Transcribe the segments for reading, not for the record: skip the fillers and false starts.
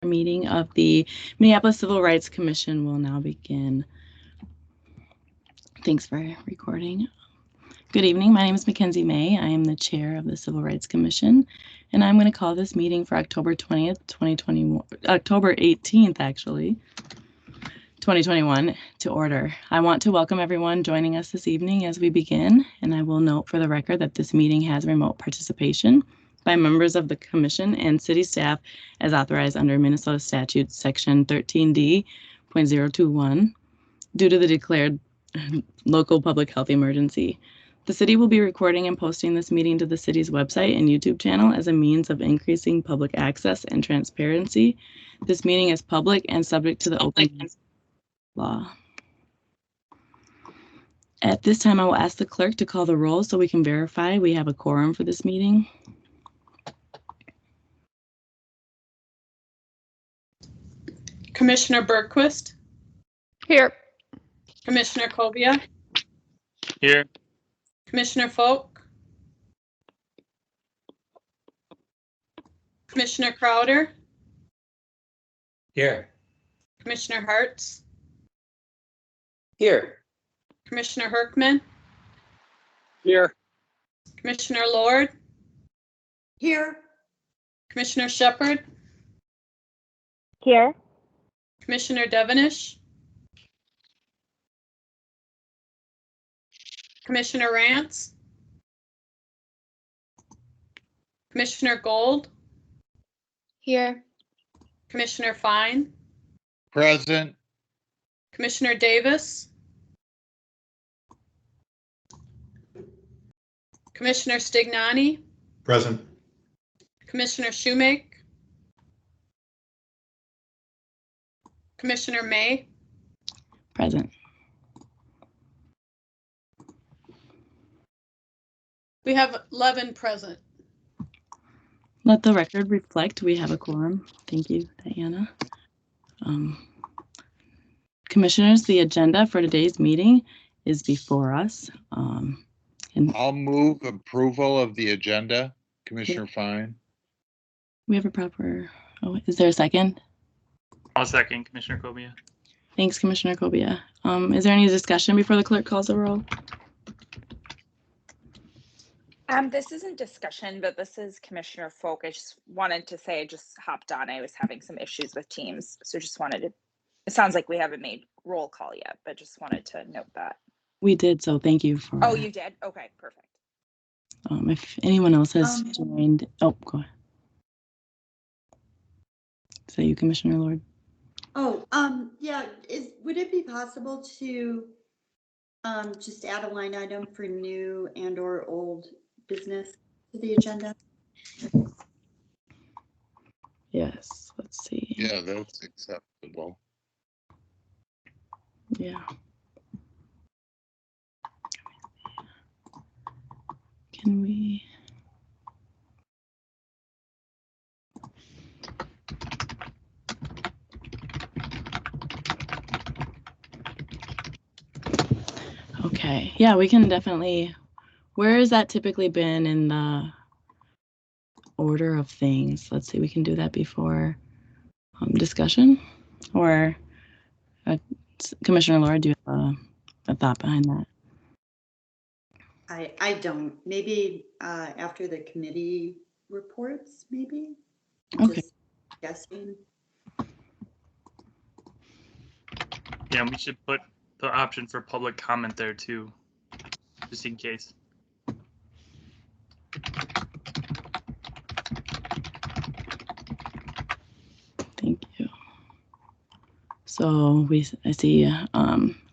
meeting of the Minneapolis Civil Rights Commission will now begin. Thanks for recording. Good evening. My name is Mackenzie May. I am the chair of the Civil Rights Commission, and I'm going to call this meeting for October 20th, 2021, October 18th, actually, 2021 to order. I want to welcome everyone joining us this evening as we begin, and I will note for the record that this meeting has remote participation by members of the Commission and city staff as authorized under Minnesota Statute Section 13D.021 due to the declared local public health emergency. The city will be recording and posting this meeting to the city's website and YouTube channel as a means of increasing public access and transparency. This meeting is public and subject to the open law. At this time, I will ask the clerk to call the roll so we can verify we have a quorum for this meeting. Commissioner Bergquist. Here. Commissioner Kobia. Here. Commissioner Folk. Commissioner Crowder. Here. Commissioner Hartz. Here. Commissioner Herkman. Here. Commissioner Lord. Here. Commissioner Shepard. Here. Commissioner Devenish. Commissioner Rance. Commissioner Gold. Here. Commissioner Fine. Present. Commissioner Davis. Commissioner Stignani. Present. Commissioner Shoemake. Commissioner May. Present. We have 11 present. Let the record reflect we have a quorum. Thank you, Diana. Commissioners, the agenda for today's meeting is before us. And I'll move approval of the agenda. Commissioner Fine. we have a proper, is there a second? I'll second Commissioner Kobia. Thanks, Commissioner Kobia. Is there any discussion before the clerk calls the roll? This isn't discussion, but this is Commissioner Folk. I just wanted to say I just hopped on. I was having some issues with Teams, so just wanted to, it sounds like we haven't made roll call yet, but just wanted to note that. We did, so thank you for. Oh, you did? Okay, perfect. If anyone else has joined, go ahead. Is that you, Commissioner Lord? Yeah, would it be possible to just add a line item for new and or old business to the agenda? Yes, let's see. Yeah, that's acceptable. Yeah. Can we? Okay, yeah, we can definitely, where has that typically been in the order of things? Let's see, we can do that before discussion, or Commissioner Lord, do you have a thought behind that? I don't. Maybe after the committee reports, maybe. Okay. Just guessing. Yeah, we should put the option for public comment there too, just in case. Thank you. So I see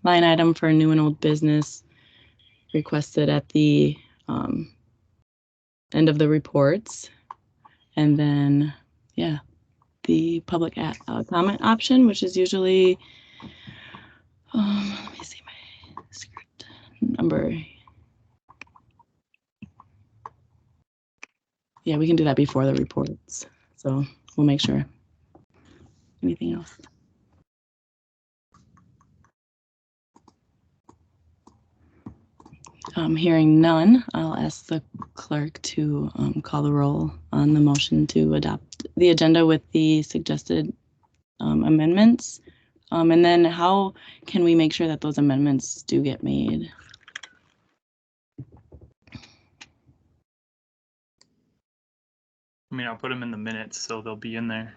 line item for new and old business requested at the end of the reports, and then the public comment option, which is usually let me see my script number. Yeah, we can do that before the reports, so we'll make sure. Anything else? Hearing none, I'll ask the clerk to call the roll on the motion to adopt the agenda with the suggested amendments? And then how can we make sure that those amendments do get made? I mean, I'll put them in the minutes, so they'll be in there.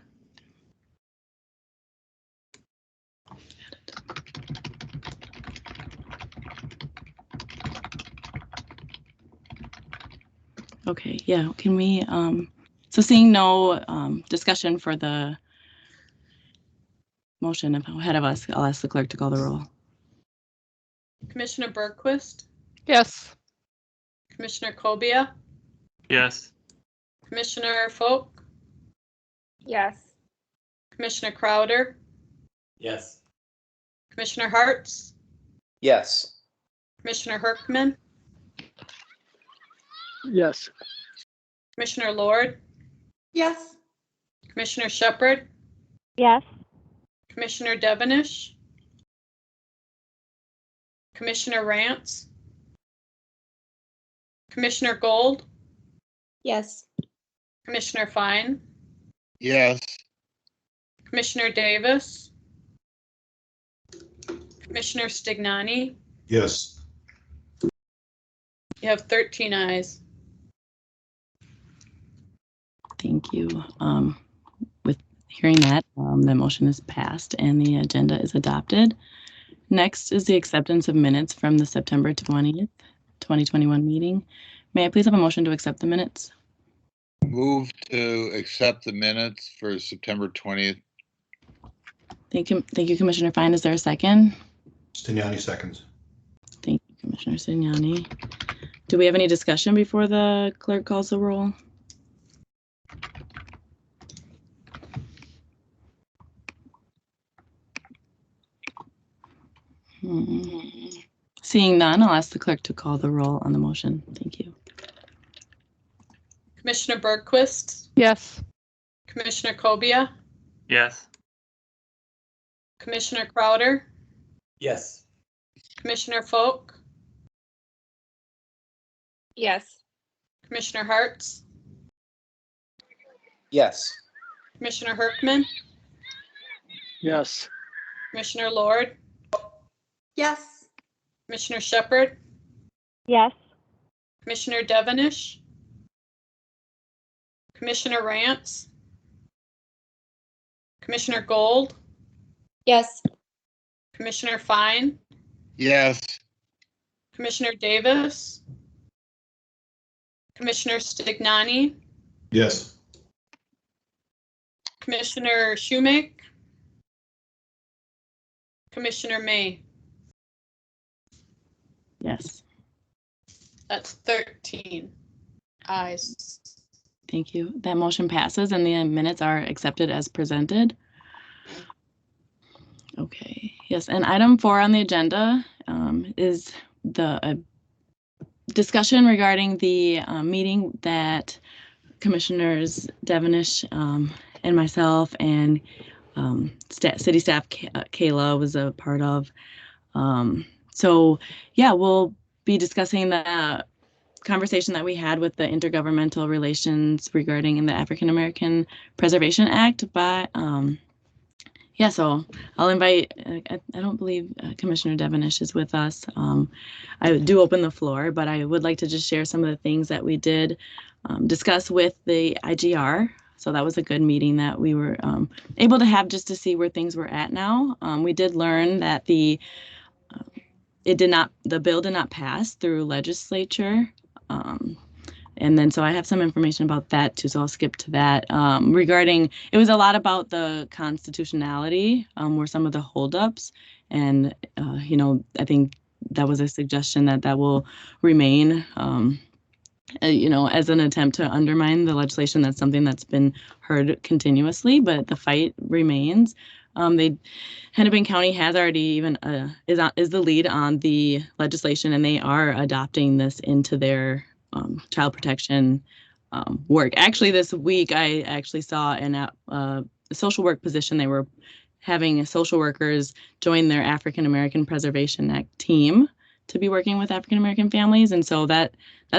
Okay, yeah, can we, so seeing no discussion for the motion ahead of us, I'll ask the clerk to call the roll. Commissioner Bergquist, Yes. Commissioner Kobia, Yes. Commissioner Folk, Yes. Commissioner Crowder, Yes. Commissioner Hartz, Yes. Commissioner Herkman, Yes. Commissioner Lord, Yes. Commissioner Shepard, Yes. Commissioner Devenish, Commissioner Rance, Commissioner Gold, Yes. Commissioner Fine, Yes. Commissioner Davis, Commissioner Stignani. Yes. You have 13 ayes. Thank you. With hearing that, the motion is passed and the agenda is adopted. Next is the acceptance of minutes from the September 20th, 2021 meeting. May I please have a motion to accept the minutes? Move to accept the minutes for September 20th. Thank you, Commissioner Fine. Is there a second? Stignani seconds. Thank you, Commissioner Stignani. Do we have any discussion before the clerk calls the roll? Seeing none, I'll ask the clerk to call the roll on the motion. Thank you. Commissioner Bergquist, Yes. Commissioner Kobia, Yes. Commissioner Crowder, Yes. Commissioner Folk, Yes. Commissioner Hartz, Yes. Commissioner Herkman, Yes. Commissioner Lord, Yes. Commissioner Shepard, Yes. Commissioner Devenish, Commissioner Rance, Commissioner Gold, Yes. Commissioner Fine, Yes. Commissioner Davis, Commissioner Stignani, Yes. Commissioner Schumake, Commissioner May. Yes, That's 13 ayes. thank you. That motion passes and the minutes are accepted as presented. Okay, yes, and item 4 on the agenda is the discussion regarding the meeting that Commissioners Devenish and myself and city staff Kayla was a part of. So yeah, we'll be discussing the conversation that we had with the intergovernmental relations regarding the African American Preservation Act by yeah, so I'll invite, I don't believe Commissioner Devenish is with us. I do open the floor, but I would like to just share some of the things that we did discuss with the IGR. So that was a good meeting that we were able to have just to see where things were at now. We did learn that the bill did not pass through legislature. And then so I have some information about that too, so I'll skip to that. Regarding, it was a lot about the constitutionality, were some of the holdups. And, you know, I think that was a suggestion that will remain, you know, as an attempt to undermine the legislation. That's something that's been heard continuously, but the fight remains. Hennepin County has already even is the lead on the legislation, and they are adopting this into their child protection work. Actually, this week I actually saw in a social work position they were having social workers join their African American Preservation Act team to be working with African American families, and so that's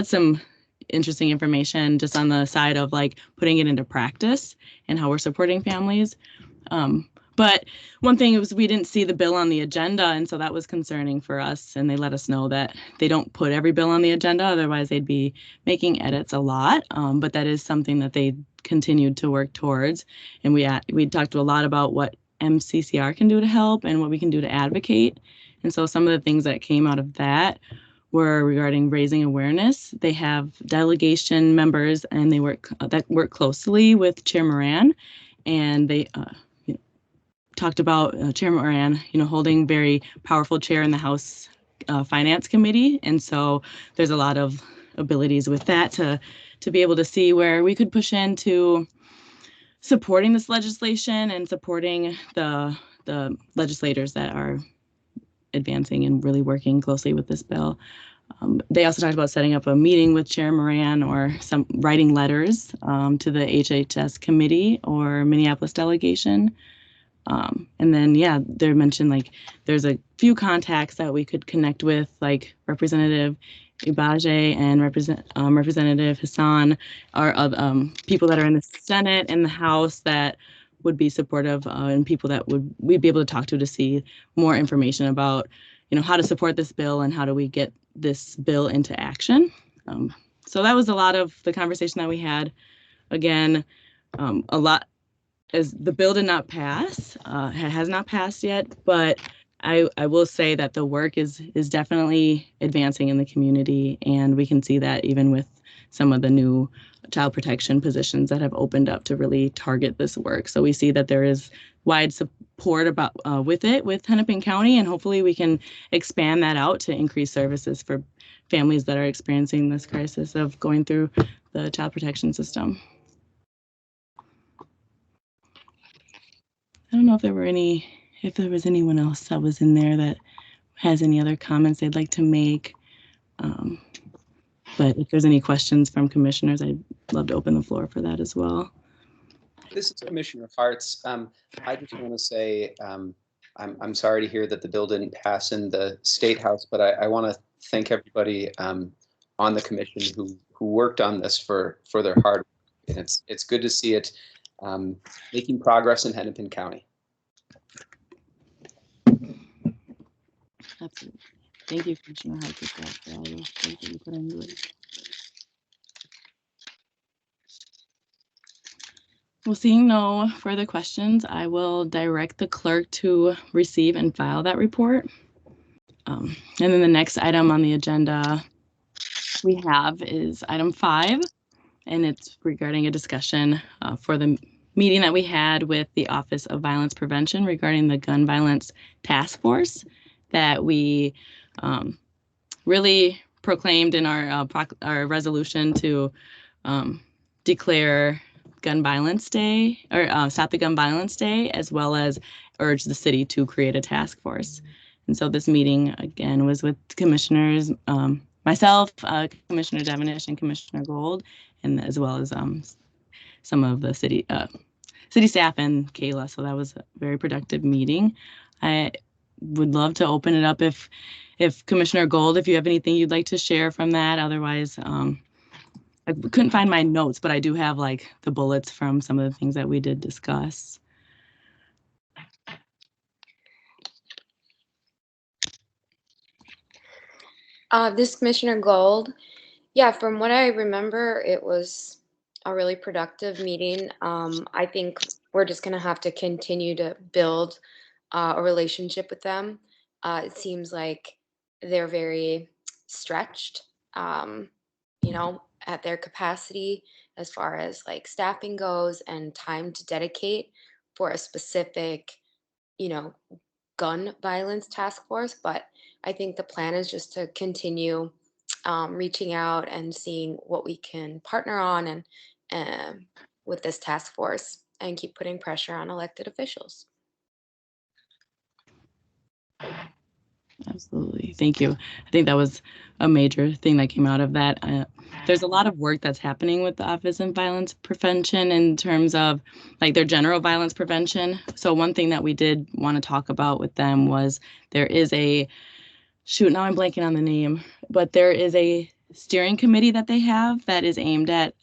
some interesting information just on the side of like putting it into practice and how we're supporting families. But one thing was we didn't see the bill on the agenda, and so that was concerning for us. And they let us know that they don't put every bill on the agenda, otherwise they'd be making edits a lot. But that is something that they continued to work towards. And we talked a lot about what MCCR can do to help and what we can do to advocate. And so some of the things that came out of that were regarding raising awareness. They have delegation members, and they work closely with Chair Moran, and they talked about Chair Moran, holding very powerful chair in the House Finance Committee, and so there's a lot of abilities with that to be able to see where we could push into supporting this legislation and supporting the legislators that are advancing and really working closely with this bill. They also talked about setting up a meeting with Chair Moran or some writing letters to the HHS committee or Minneapolis delegation. And then, they mentioned there's a few contacts that we could connect with, like Representative Ibaje and Representative Hassan are people that are in the Senate and the House that would be supportive and people that we'd be able to talk to see more information about, how to support this bill and how do we get this bill into action. So that was a lot of the conversation that we had. Again, a lot as the bill did not pass, has not passed yet, but I will say that the work is definitely advancing in the community, and we can see that even with some of the new child protection positions that have opened up to really target this work. So we see that there is wide support with Hennepin County, and hopefully we can expand that out to increase services for families that are experiencing this crisis of going through the child protection system. I don't know if there was anyone else that was in there that has any other comments they'd like to make. But if there's any questions from commissioners, I'd love to open the floor for that as well. This is Commissioner Hartz. I just want to say I'm sorry to hear that the bill didn't pass in the State House, but I want to thank everybody on the commission who worked on this for their hard work. And it's good to see it making progress in Hennepin County. Absolutely. Thank you, Commissioner Hartz, for all the things that you put into it. Well, seeing no further questions, I will direct the clerk to receive and file that report. And then the next item on the agenda we have is item 5, and it's regarding a discussion for the meeting that we had with the Office of Violence Prevention regarding the Gun Violence Task Force that we really proclaimed in our resolution to declare Gun Violence Day, or Stop the Gun Violence Day, as well as urge the city to create a task force. And so this meeting, again, was with commissioners, myself, Commissioner Devenish, and Commissioner Gold, and as well as some of the city staff and Kayla. So that was a very productive meeting. I would love to open it up if Commissioner Gold, if you have anything you'd like to share from that. Otherwise, I couldn't find my notes, but I do have the bullets from some of the things that we did discuss. This is Commissioner Gold. Yeah, from what I remember, it was a really productive meeting. I think we're just going to have to continue to build a relationship with them. It seems like they're very stretched, at their capacity as far as staffing goes and time to dedicate for a specific, gun violence task force. But I think the plan is just to continue reaching out and seeing what we can partner on and with this task force and keep putting pressure on elected officials. Absolutely. Thank you. I think that was a major thing that came out of that. There's a lot of work that's happening with the Office of Violence Prevention in terms of their general violence prevention. So one thing that we did want to talk about with them was there is now I'm blanking on the name, but there is a steering committee that they have that is aimed at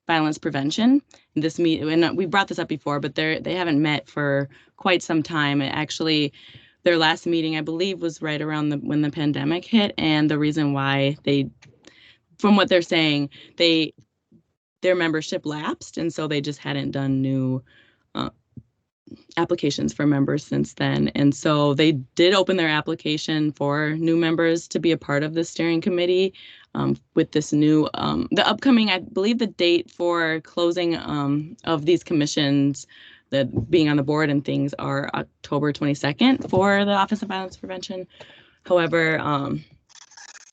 violence prevention. this and we brought this up before, but they haven't met for quite some time. Actually, their last meeting, I believe, was right around when the pandemic hit, and the reason why from what they're saying, their membership lapsed, and so they just hadn't done new applications for members since then. And so they did open their application for new members to be a part of the steering committee with this new, the upcoming, I believe the date for closing of these commissions, that being on the board and things, are October 22nd for the Office of Violence Prevention. However,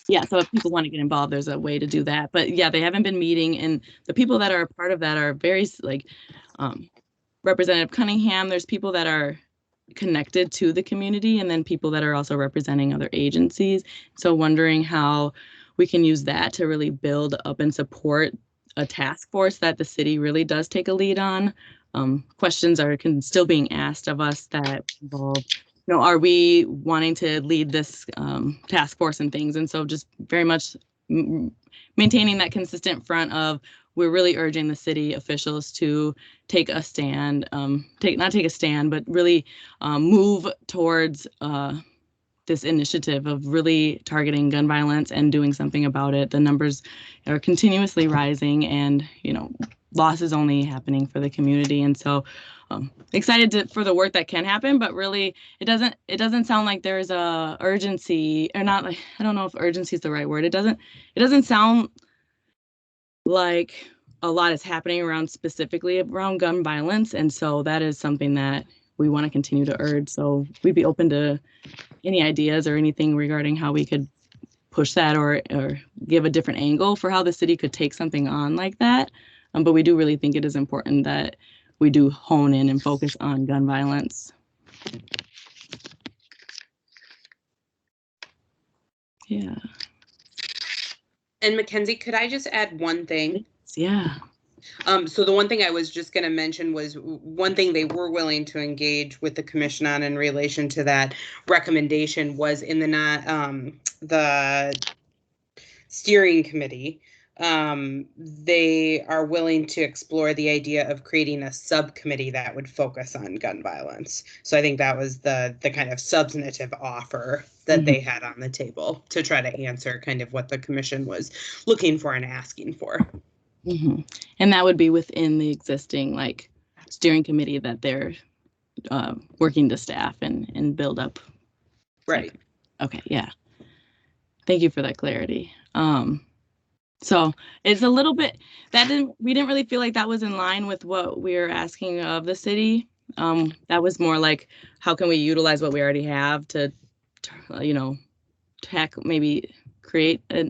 yeah, so if people want to get involved, there's a way to do that. But yeah, they haven't been meeting, and the people that are a part of that are very Representative Cunningham. There's people that are connected to the community, and then people that are also representing other agencies. So wondering how we can use that to really build up and support a task force that the city really does take a lead on. Questions are still being asked of us that involve, are we wanting to lead this task force and things? And so just very much maintaining that consistent front of, we're really urging the city officials to take a stand, not take a stand, but really move towards this initiative of really targeting gun violence and doing something about it. The numbers are continuously rising, and loss is only happening for the community. And so excited for the work that can happen, but really it doesn't sound like there's a urgency, or not, like, I don't know if urgency is the right word. It doesn't sound like a lot is happening specifically around gun violence. And so that is something that we want to continue to urge. So we'd be open to any ideas or anything regarding how we could push that or give a different angle for how the city could take something on like that. But we do really think it is important that we do hone in and focus on gun violence. Yeah. And Mackenzie, could I just add one thing? Yeah. So the one thing I was just going to mention was one thing they were willing to engage with the commission on in relation to that recommendation was in the steering committee. They are willing to explore the idea of creating a subcommittee that would focus on gun violence. So I think that was the kind of substantive offer that they had on the table to try to answer kind of what the commission was looking for and asking for. Mm-hmm. And that would be within the existing steering committee that they're working to staff and build up. Right. Okay. Yeah. Thank you for that clarity. So it's a little bit we didn't really feel like that was in line with what we were asking of the city. That was more like, how can we utilize what we already have to maybe create a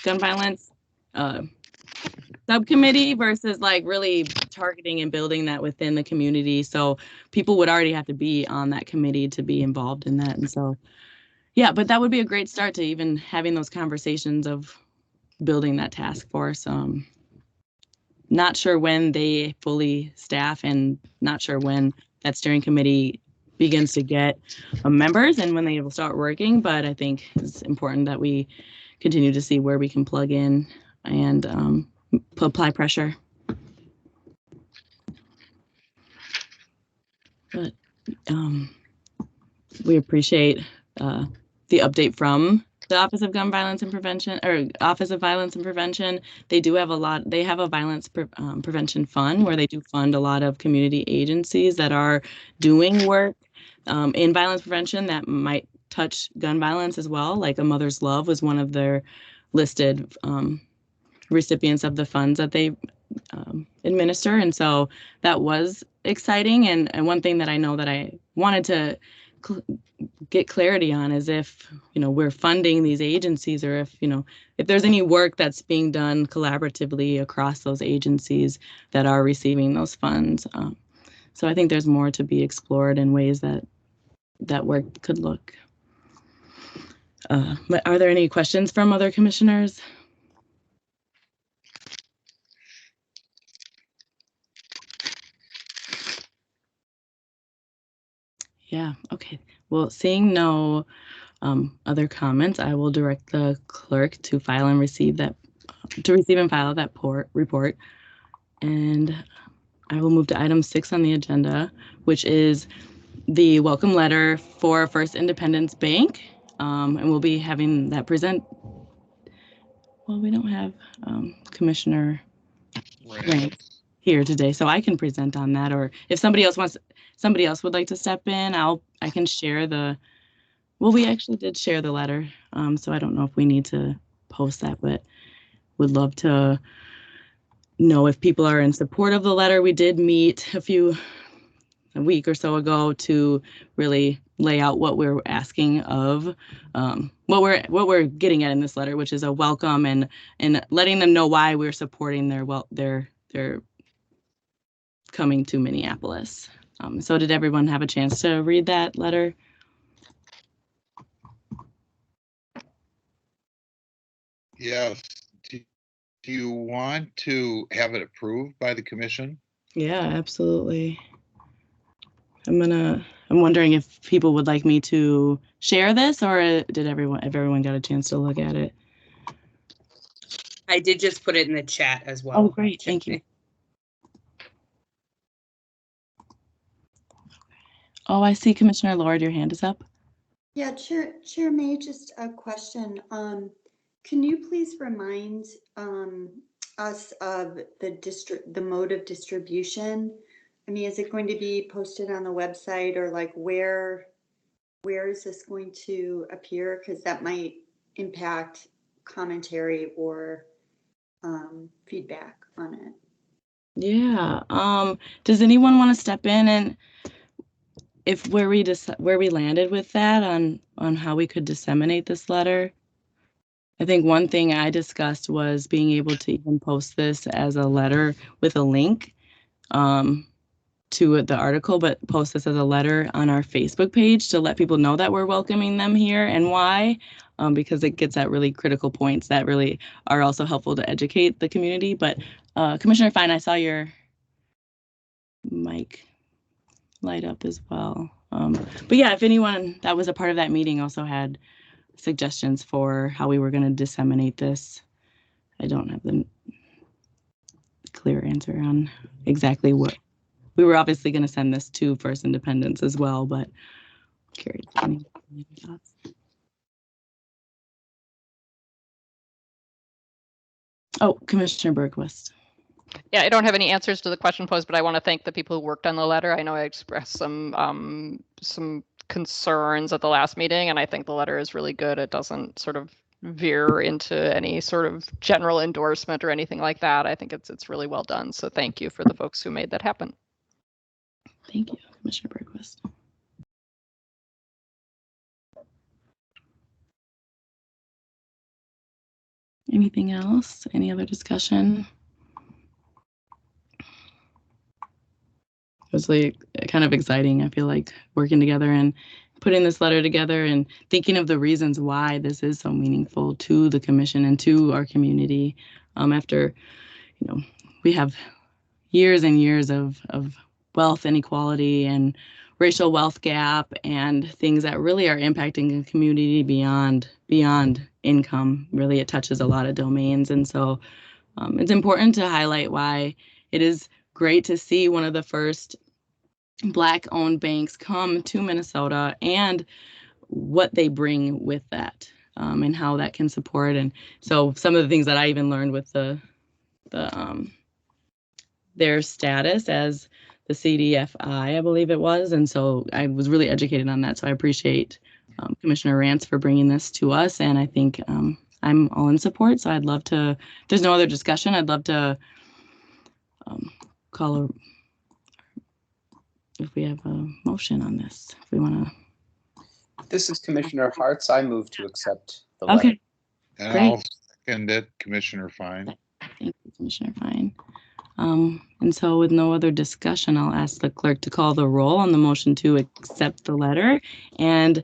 gun violence subcommittee versus really targeting and building that within the community. So people would already have to be on that committee to be involved in that. And so, yeah, but that would be a great start to even having those conversations of building that task force. Not sure when they fully staff, and not sure when that steering committee begins to get members and when they will start working. But I think it's important that we continue to see where we can plug in and apply pressure. But we appreciate the update from the Office of Gun Violence and Prevention, or Office of Violence and Prevention. They do have they have a violence prevention fund where they do fund a lot of community agencies that are doing work in violence prevention that might touch gun violence as well. Like A Mother's Love was one of their listed recipients of the funds that they administer. And so that was exciting. And one thing that I know that I wanted to get clarity on is if, we're funding these agencies, or if there's any work that's being done collaboratively across those agencies that are receiving those funds. So I think there's more to be explored in ways that work could look. But are there any questions from other commissioners? Yeah, okay. Well, seeing no other comments, I will direct the clerk to file and receive that, to receive and file that report. And I will move to item 6 on the agenda, which is the welcome letter for First Independence Bank. And we'll be having that present. Well, we don't have Commissioner Rance here today, so I can present on that. Or if somebody else would like to step in, I can share the. Well, we actually did share the letter, so I don't know if we need to post that, but would love to know if people are in support of the letter. We did meet a week or so ago to really lay out what we're asking of, what we're getting at in this letter, which is a welcome and letting them know why we're supporting their coming to Minneapolis. So did everyone have a chance to read that letter? Yes. Do you want to have it approved by the commission? Yeah, absolutely. I'm wondering if people would like me to share this, or if everyone got a chance to look at it? I did just put it in the chat as well. Oh, great. Thank you. Oh, I see Commissioner Lord, your hand is up. Yeah, Chair May, just a question. Can you please remind us of the mode of distribution? I mean, is it going to be posted on the website, or like where is this going to appear? Because that might impact commentary or feedback on it. Yeah. Does anyone want to step in and if where we landed with that on how we could disseminate this letter? I think one thing I discussed was being able to even post this as a letter with a link to the article, but post this as a letter on our Facebook page to let people know that we're welcoming them here and why, because it gets at really critical points that really are also helpful to educate the community. But Commissioner Fine, I saw your mic light up as well. But yeah, if anyone that was a part of that meeting also had suggestions for how we were going to disseminate this, I don't have the clear answer on exactly what. We were obviously going to send this to First Independence as well, but curious. Any thoughts? Oh, Commissioner Bergquist. Yeah, I don't have any answers to the question posed, but I want to thank the people who worked on the letter. I know I expressed some concerns at the last meeting, and I think the letter is really good. It doesn't sort of veer into any sort of general endorsement or anything like that. I think it's really well done. So thank you for the folks who made that happen. Thank you, Commissioner Bergquist. Anything else? Any other discussion? It was like kind of exciting. I feel like working together and putting this letter together and thinking of the reasons why this is so meaningful to the commission and to our community. After, we have years and years of wealth inequality and racial wealth gap and things that really are impacting the community beyond income. Really, it touches a lot of domains. And so it's important to highlight why it is great to see one of the first Black-owned banks come to Minnesota and what they bring with that, and how that can support. And so some of the things that I even learned with their status as the CDFI, I believe it was. And so I was really educated on that. So I appreciate Commissioner Rance for bringing this to us. And I think I'm all in support. So I'd love to, if there's no other discussion, I'd love to call if we have a motion on this, if we want to. This is Commissioner Hartz. I move to accept the letter. Okay. And Great. I'll second it, Commissioner Fine. Thank you, Commissioner Fine. And so with no other discussion, I'll ask the clerk to call the roll on the motion to accept the letter and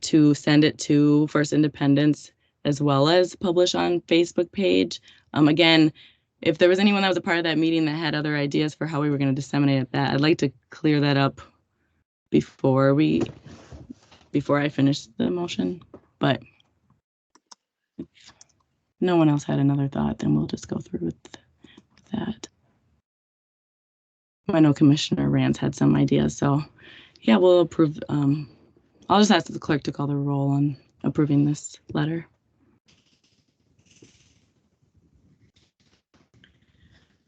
to send it to First Independence as well as publish on Facebook page. Again, if there was anyone that was a part of that meeting that had other ideas for how we were going to disseminate that, I'd like to clear that up before I finish the motion. But if no one else had another thought, then we'll just go through with that. I know Commissioner Rance had some ideas, so yeah, we'll approve. I'll just ask the clerk to call the roll on approving this letter.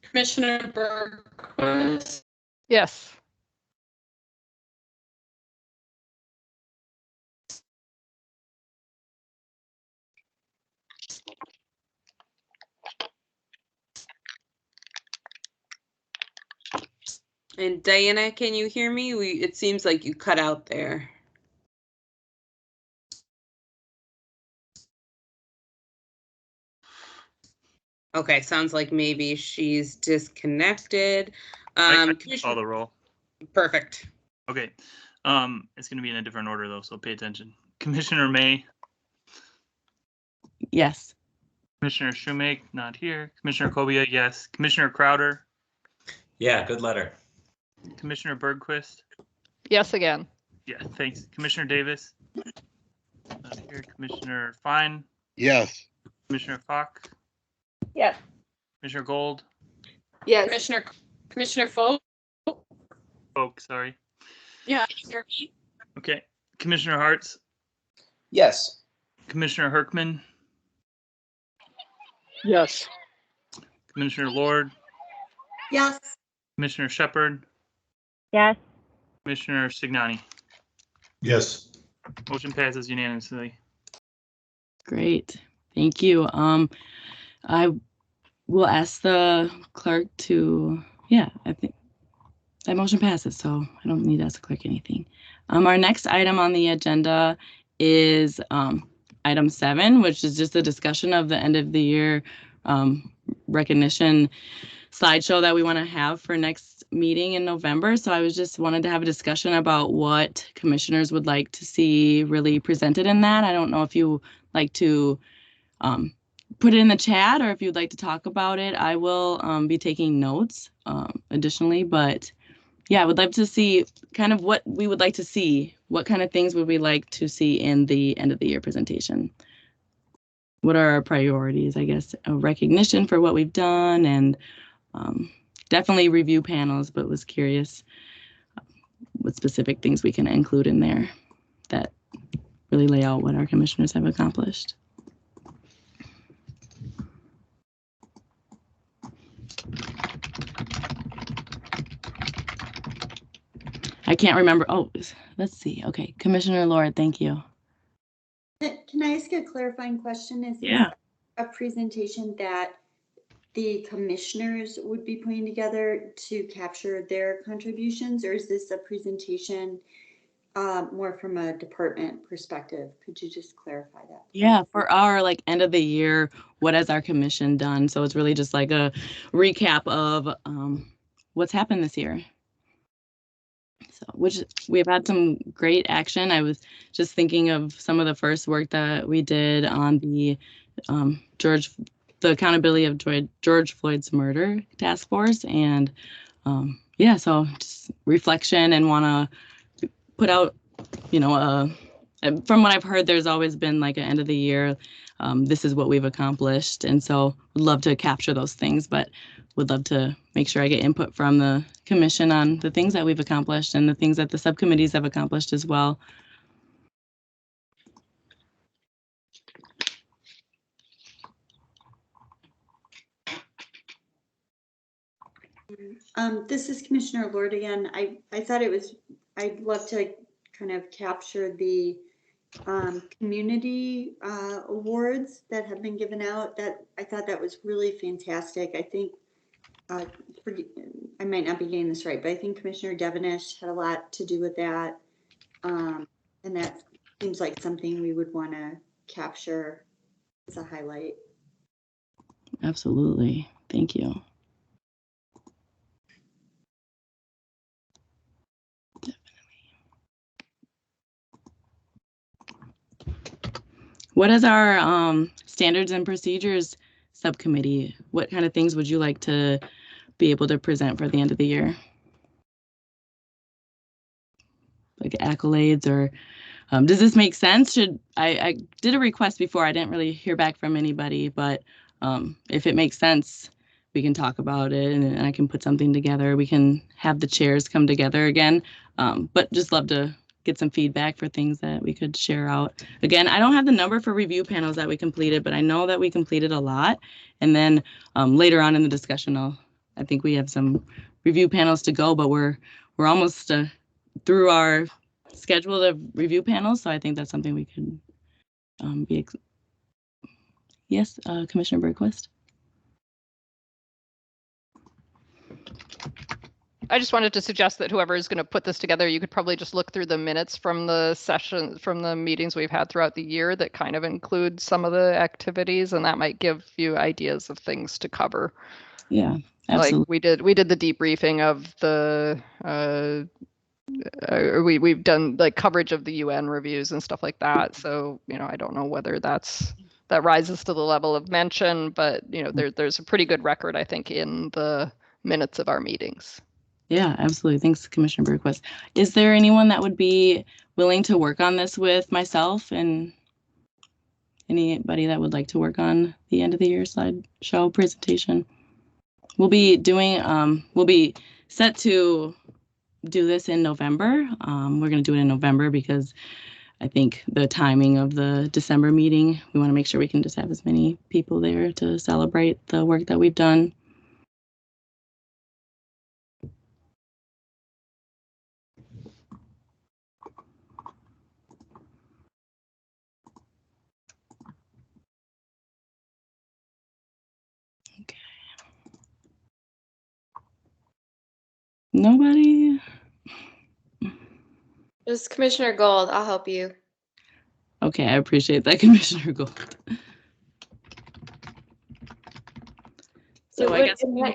Commissioner Bergquist, Yes. And Diana, can you hear me? It seems like you cut out there. Okay, sounds like maybe she's disconnected. I can call the roll. Perfect. Okay. It's going to be in a different order though, so pay attention. Commissioner May, Yes. Commissioner Shoemake, not here. Commissioner Kobia, yes. Commissioner Crowder, Yeah, good letter. Commissioner Bergquist, Yes again. yeah, thanks. Commissioner Davis, not here. Commissioner Fine, Yes. Commissioner Falk, Yes. Commissioner Gold, Yes. Commissioner Folk. sorry. Yeah, you're me. Okay. Commissioner Hartz, Yes. Commissioner Herkman, Yes. Commissioner Lord, Yes. Commissioner Shepard, Yes. Commissioner Stignani. Yes. Motion passes unanimously. Great. Thank you. I will ask the clerk to, yeah, I think that motion passes, so I don't need to ask the clerk anything. Our next item on the agenda is item 7, which is just a discussion of the end of the year recognition slideshow that we want to have for next meeting in November. So I was just wanted to have a discussion about what commissioners would like to see really presented in that. I don't know if you like to put it in the chat or if you'd like to talk about it. I will be taking notes additionally, but yeah, I would love to see kind of what we would like to see. What kind of things would we like to see in the end of the year presentation? What are our priorities? I guess a recognition for what we've done and definitely review panels, but was curious what specific things we can include in there that really lay out what our commissioners have accomplished. I can't remember. Oh, let's see. Okay, Commissioner Lord, thank you. Can I ask a clarifying question? Is this a presentation that the commissioners would be putting together to capture their contributions, or is this a presentation more from a department perspective? Could you just clarify that? Yeah, for our like end of the year, what has our commission done? So it's really just like a recap of what's happened this year. So, which we've had some great action. I was just thinking of some of the first work that we did on the the accountability of George Floyd's murder task force, and yeah, so just reflection and want to put out, you know, from what I've heard, there's always been like an end of the year. This is what we've accomplished, and so would love to capture those things, but would love to make sure I get input from the commission on the things that we've accomplished and the things that the subcommittees have accomplished as well. This is Commissioner Lord again. I thought it was, I'd love to kind of capture the community awards that have been given out. That I thought that was really fantastic. I think I might not be getting this right, but I think Commissioner Devenish had a lot to do with that, and that seems like something we would want to capture as a highlight. Absolutely, thank you. What is our standards and procedures subcommittee? What kind of things would you like to be able to present for the end of the year? Like accolades, or does this make sense? I did a request before, I didn't really hear back from anybody, but if it makes sense, we can talk about it and I can put something together. We can have the chairs come together again. But just love to get some feedback for things that we could share out. Again, I don't have the number for review panels that we completed, but I know that we completed a lot. And then later on in the discussion, I think we have some review panels to go, but we're almost through our schedule of review panels. So I think that's something we could yes, Commissioner Bergquist. I just wanted to suggest that whoever is going to put this together, you could probably just look through the minutes from the session, from the meetings we've had throughout the year that kind of include some of the activities, and that might give you ideas of things to cover. Yeah, absolutely. Like we did the debriefing of the we've done like coverage of the UN reviews and stuff like that. So, I don't know whether that rises to the level of mention, but there's a pretty good record, I think, in the minutes of our meetings. Yeah, absolutely. Thanks, Commissioner Bergquist. Is there anyone that would be willing to work on this with myself, and anybody that would like to work on the end of the year slideshow presentation? We'll be set to do this in November. We're going to do it in November because I think the timing of the December meeting, we want to make sure we can just have as many people there to celebrate the work that we've done. Okay. Nobody? Just Commissioner Gold, I'll help you. Okay, I appreciate that, Commissioner Gold. So I guess. Yeah.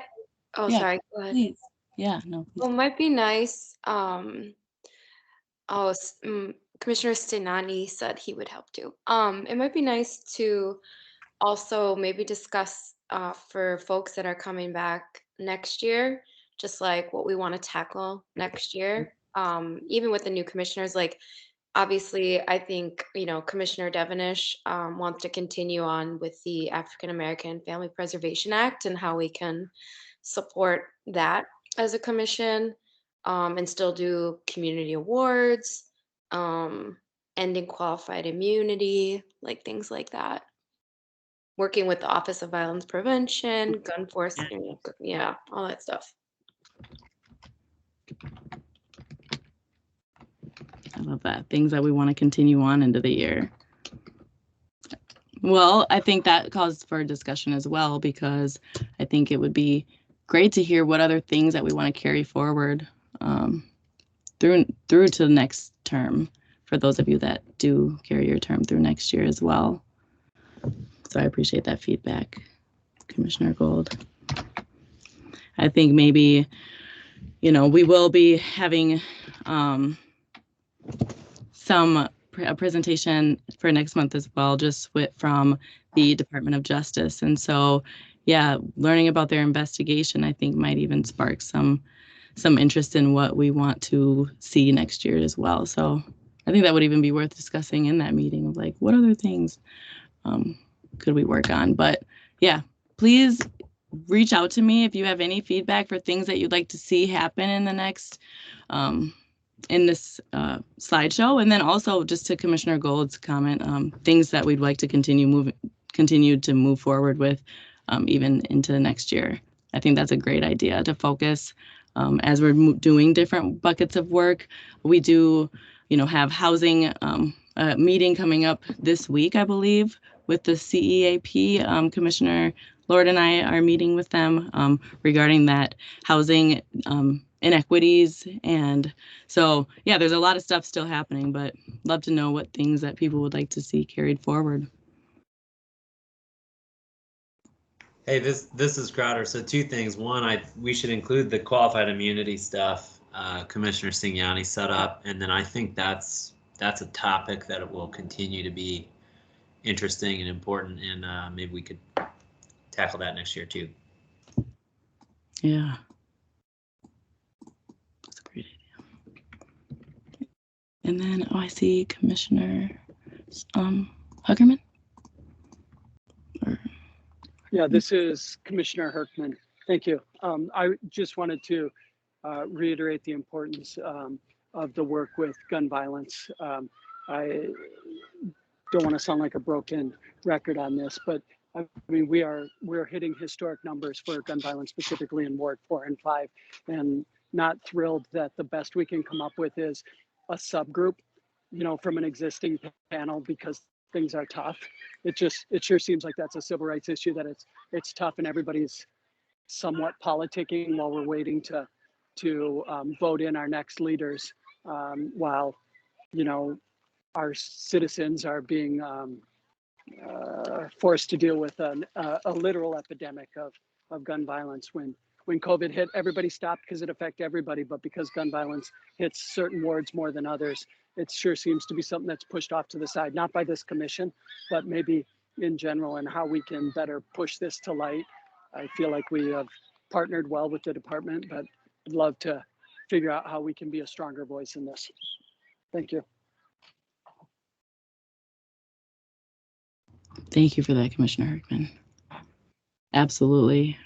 Sorry, go ahead. Please. Yeah, no. Please. Well, it might be nice. Commissioner Stenani said he would help too. It might be nice to also maybe discuss for folks that are coming back next year, just like what we want to tackle next year. Even with the new commissioners, like obviously, I think, Commissioner Devenish wants to continue on with the African American Family Preservation Act and how we can support that as a commission, and still do community awards, ending qualified immunity, like things like that. Working with the Office of Violence Prevention, gun enforcement, yeah, all that stuff. I love that. Things that we want to continue on into the year. Well, I think that calls for a discussion as well, because I think it would be great to hear what other things that we want to carry forward through to the next term, for those of you that do carry your term through next year as well. So I appreciate that feedback, Commissioner Gold. I think maybe, we will be having a presentation for next month as well, just from the Department of Justice. And so, yeah, learning about their investigation, I think might even spark some interest in what we want to see next year as well. So I think that would even be worth discussing in that meeting of like, what other things could we work on? But yeah, please reach out to me if you have any feedback for things that you'd like to see happen in the next in this slideshow. And then also just to Commissioner Gold's comment, things that we'd like to continue to move forward with even into next year. I think that's a great idea to focus as we're doing different buckets of work. We do, have housing meeting coming up this week, I believe, with the CEAP. Commissioner Lord and I are meeting with them regarding that housing inequities. And so, yeah, there's a lot of stuff still happening, but love to know what things that people would like to see carried forward. Hey, this is Crowder. So 2 things. One, we should include the qualified immunity stuff Commissioner Singhani set up, and then I think that's a topic that will continue to be interesting and important, and maybe we could tackle that next year too. Yeah, that's a great idea. And then, I see Commissioner Huggerman. Yeah, this is Commissioner Herkman. Thank you. I just wanted to reiterate the importance of the work with gun violence. I don't want to sound like a broken record on this, but I mean, we're hitting historic numbers for gun violence, specifically in Ward 4 and 5, and not thrilled that the best we can come up with is a subgroup, you know, from an existing panel, because things are tough. It sure seems like that's a civil rights issue, that it's tough and everybody's somewhat politicking while we're waiting to vote in our next leaders, while, you know, our citizens are being forced to deal with a literal epidemic of gun violence. When COVID hit, everybody stopped because it affected everybody, but because gun violence hits certain wards more than others, it sure seems to be something that's pushed off to the side, not by this commission, but maybe in general, and how we can better push this to light. I feel like we have partnered well with the department, but I'd love to figure out how we can be a stronger voice in this. Thank you. Thank you for that, Commissioner Herkman. Absolutely.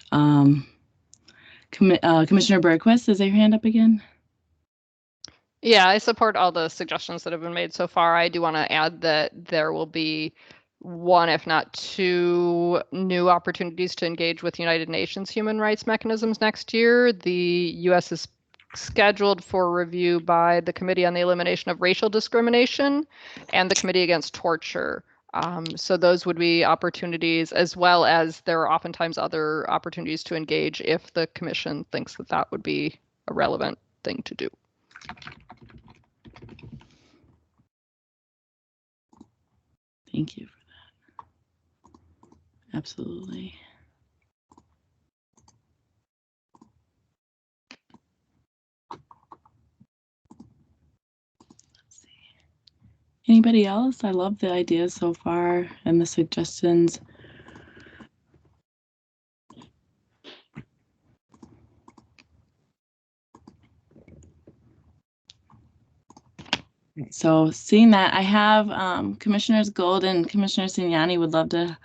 Commissioner Bergquist, is there your hand up again? Yeah, I support all the suggestions that have been made so far. I do want to add that there will be one, if not two, new opportunities to engage with United Nations human rights mechanisms next year. The U.S. is scheduled for review by the Committee on the Elimination of Racial Discrimination and the Committee Against Torture. So those would be opportunities, as well as there are oftentimes other opportunities to engage if the Commission thinks that that would be a relevant thing to do. Thank you for that. Absolutely. Let's see. Anybody else? I love the ideas so far and the suggestions. So seeing that, I have Commissioners Gold and Commissioner Signani would love to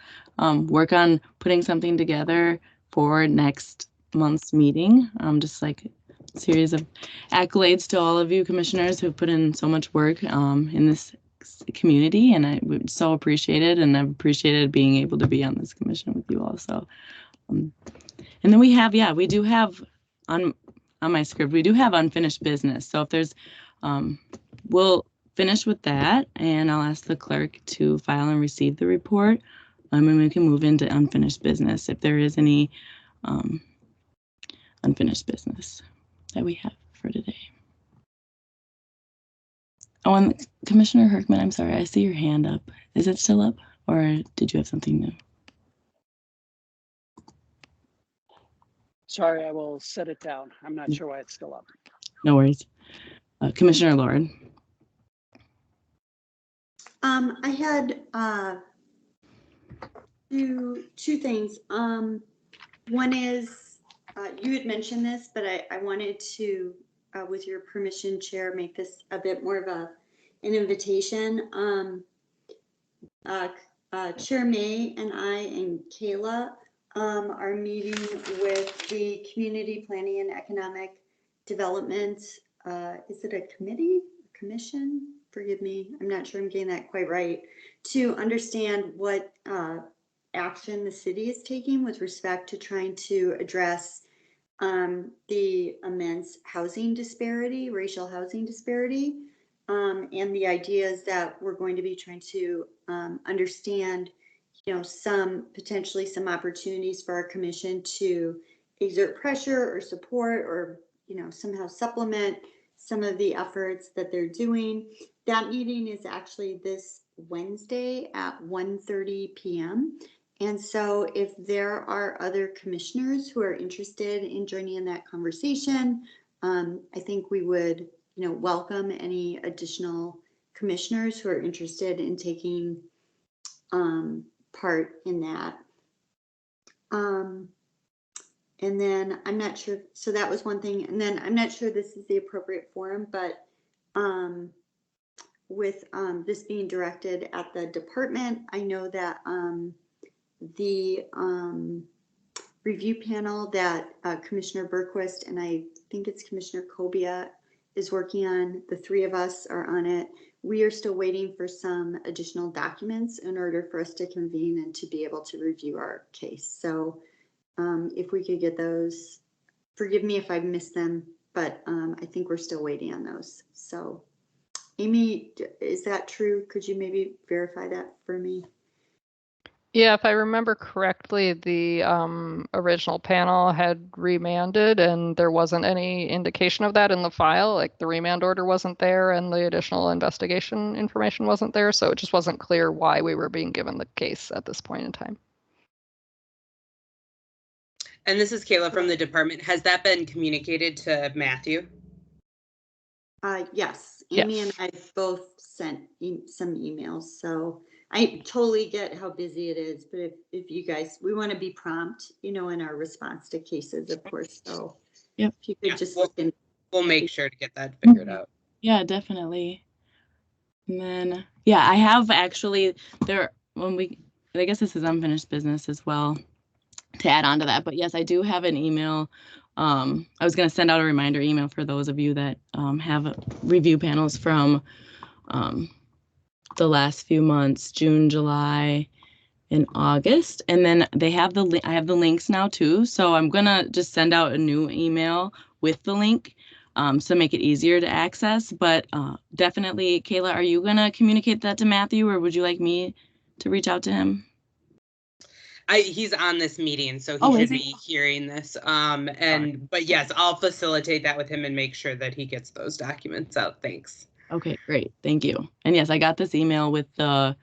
work on putting something together for next month's meeting. Just like a series of accolades to all of you commissioners who've put in so much work in this community, and I would so appreciate it, and I've appreciated being able to be on this commission with you all. So, and then we have, yeah, we do have on my script, we do have unfinished business. So if there's we'll finish with that, and I'll ask the clerk to file and receive the report, and we can move into unfinished business if there is any unfinished business that we have for today. Oh, and Commissioner Herkman, I'm sorry, I see your hand up. Is it still up, or did you have something new? Sorry, I will set it down. I'm not sure why it's still up. No worries. Commissioner Lord. I had two things. One is, you had mentioned this, but I wanted to, with your permission, Chair, make this a bit more of an invitation. Chair May and I and Kayla are meeting with the Community Planning and Economic Development. Is it a committee, a commission? Forgive me, I'm not sure I'm getting that quite right, to understand what action the city is taking with respect to trying to address the immense housing disparity, racial housing disparity, and the ideas that we're going to be trying to understand, you know, potentially some opportunities for our commission to exert pressure or support, or, you know, somehow supplement some of the efforts that they're doing. That meeting is actually this Wednesday at 1:30 p.m. And so if there are other commissioners who are interested in joining in that conversation, I think we would, you know, welcome any additional commissioners who are interested in taking part in that. And then I'm not sure, so that was one thing. And then I'm not sure this is the appropriate forum, but with this being directed at the department, I know that the review panel that Commissioner Berquist and I think it's Commissioner Kobia is working on. The three of us are on it. We are still waiting for some additional documents in order for us to convene and to be able to review our case. So if we could get those, forgive me if I missed them, but I think we're still waiting on those. So Amy, is that true? Could you maybe verify that for me? Yeah, if I remember correctly, the original panel had remanded and there wasn't any indication of that in the file. Like the remand order wasn't there and the additional investigation information wasn't there. So it just wasn't clear why we were being given the case at this point in time. And this is Kayla from the department. Has that been communicated to Matthew? Yes, Amy Yes. and I both sent some emails. So I totally get how busy it is, but if you guys, we want to be prompt, you know, in our response to cases, of course. So Yep. if you could Yeah, just we'll- look in. We'll make sure to get that figured out. Yeah, definitely. And then, yeah, I have actually there I guess this is unfinished business as well to add on to that. But yes, I do have an email. I was going to send out a reminder email for those of you that have review panels from the last few months, June, July, and August. And then they have I have the links now too. So I'm going to just send out a new email with the link so make it easier to access. But definitely, Kayla, are you going to communicate that to Matthew, or would you like me to reach out to him? He's on this meeting, so he Oh, should is he? be hearing this. But yes, I'll facilitate that with him and make sure that he gets those documents out. Thanks. Okay, great. Thank you. And yes, I got this email with the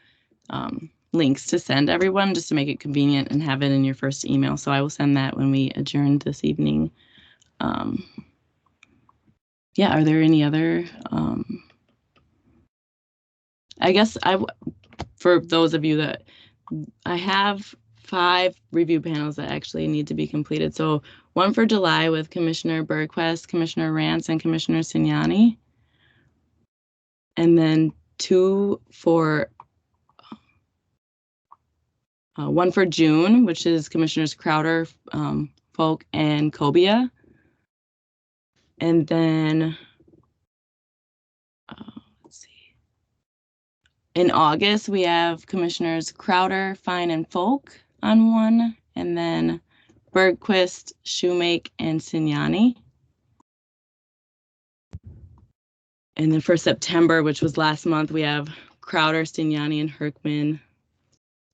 links to send everyone just to make it convenient and have it in your first email. So I will send that when we adjourn this evening. Yeah, are there any other? I guess for those of you that I have 5 review panels that actually need to be completed. So one for July with Commissioner Berquist, Commissioner Rance, and Commissioner Signani. And then 2 for one for June, which is Commissioners Crowder, Folk, and Kobia. And then let's see. In August, we have Commissioners Crowder, Fine, and Folk on one, and then Bergquist, Shoemake, and Signani. And then for September, which was last month, we have Crowder, Signani, and Herkman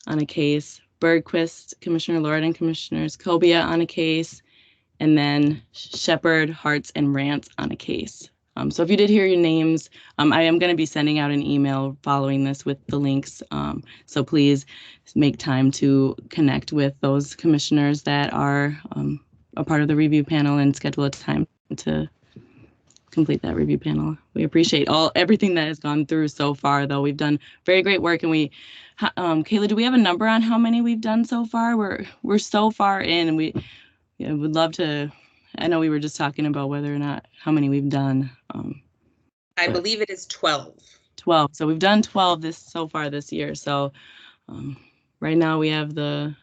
on a case, Bergquist, Commissioner Lord, and Commissioners Kobia on a case, and then Shepherd, Hartz, and Rance on a case. So if you did hear your names, I am going to be sending out an email following this with the links. So please make time to connect with those commissioners that are a part of the review panel and schedule a time to complete that review panel. We appreciate everything that has gone through so far, though. We've done very great work, and Kayla, do we have a number on how many we've done so far? We're so far in, and we would love to. I know we were just talking about whether or not how many we've done. I believe it is 12. 12. So we've done 12 so far this year. So right now we have there's